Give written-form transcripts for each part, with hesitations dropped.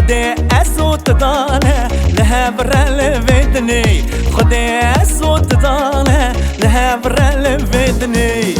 خدي أسوت ضاله لها برا بدني خدي أسوت ضاله لها برا بدني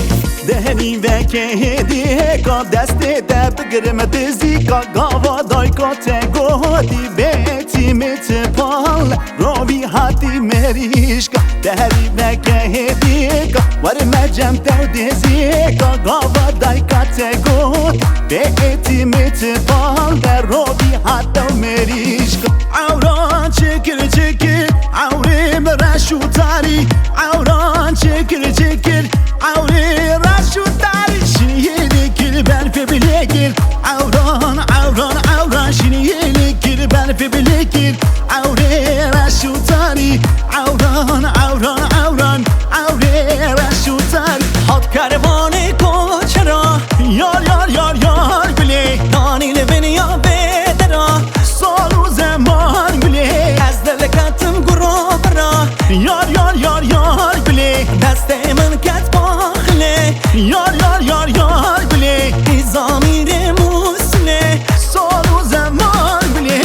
دهنی وکه هدیه کا دسته ده بگرم دزی کا گاوا دای کا تگو دی بیتی میت پال روی هاتی مریش کا دهنی وکه هدیه کا ور مجم تو دزی کا گاوا دای کا تگو بیتی میت پال در روی هاتو مریش کا عوران چکر چکر عوری برشو تاری عوران چکر چکر عوری رشو تاری شنیلی کل بل فی بلیکر عوران عوران عوران شنیلی کل بل فی بلیکر عوری رشو تاری عوران عوران عوران عوری رشو تاری حد کروانی کوچرا یار یار یار یار بلی دانی لبنیا بدرا سال و زمان بلی از دلکتم گروه برا یار یار یار یار بلی دست من کت باخله یار یار یار یار بلی زمیر موسله سال و زمان بلی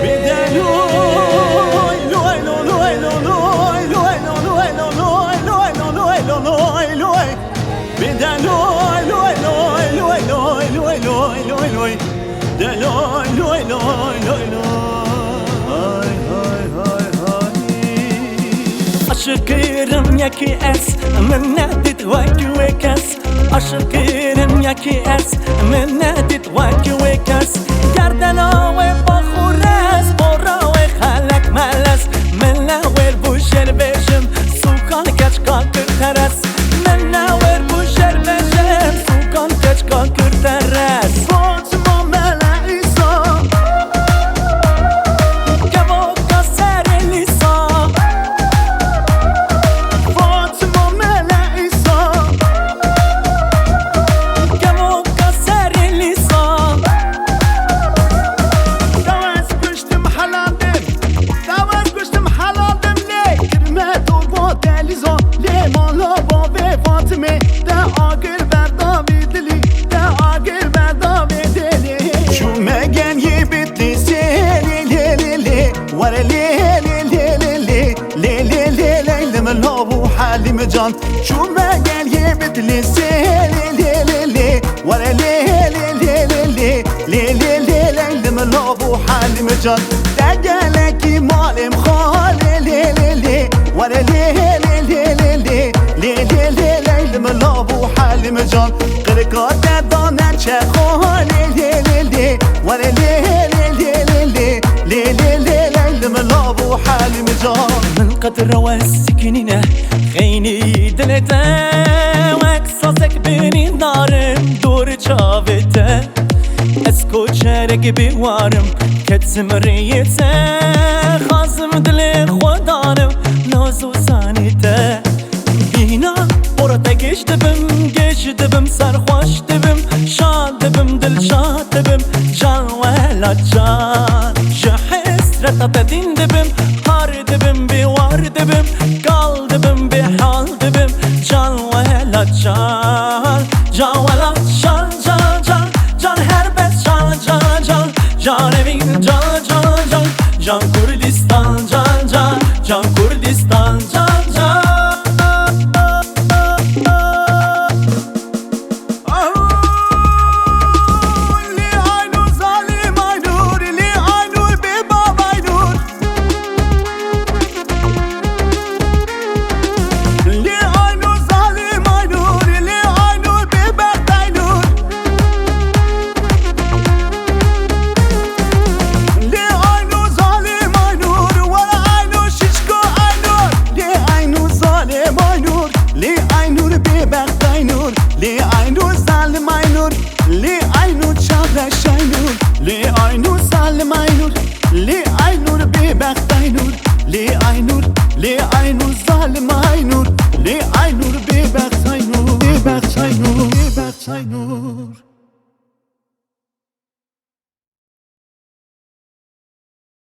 بدلوی لوی لوی لوی لوی لوی لوی لوی لوی لوی بدلوی لوی لوی لوی لوی لوی لوی لوی دلوی لوی لوی لوی Aşıkırım yaki es Menedit vaki vekas Aşıkırım yaki es Menedit vaki vekas Gardela ve bakures Bora ve halak meles Menla ver bu şerbeşim Sukan kaç kakır teres Menla ver bu şerbeşim Sukan kaç kakır teres Fatma Mela İsa Kavoka serelisa Fatma Mela İsa Kavoka serelisa Davaz kuştum halandım Davaz kuştum halandım Le Kirme dolma delizo Le mala babe Fatime De agir verda vidili De agir verda vidili Şu megen yibitli seli le le le Vare le le le le le Le le le le le me lavu halim can Şu megen yibitli seli le le le Vare le le le le le Le le le le le me lavu halim can De gele ki malim khale le le le Vare le le le le le Le le le le le me lavu halim can Kırkate dane çe khale le le le Vare le le le le le Le le le le le me lavu halim can من قطر والسكينة خيني دلتا واكساسك بيني دارم دور چاوتا اسكو چرك بيوارم كتسم ريتا خازم دل خودانم نازو سانيتا بينا برتا geç dibim sarhoş dibim şad dibim dil şad dibim can vela can şu hasreta tedin dibim har dibim bir var dibim kal dibim bir hal dibim can vela can can vela can can can can her bes can can can can evin can can can can Kurdistan can can can Kurdistan can can Aynur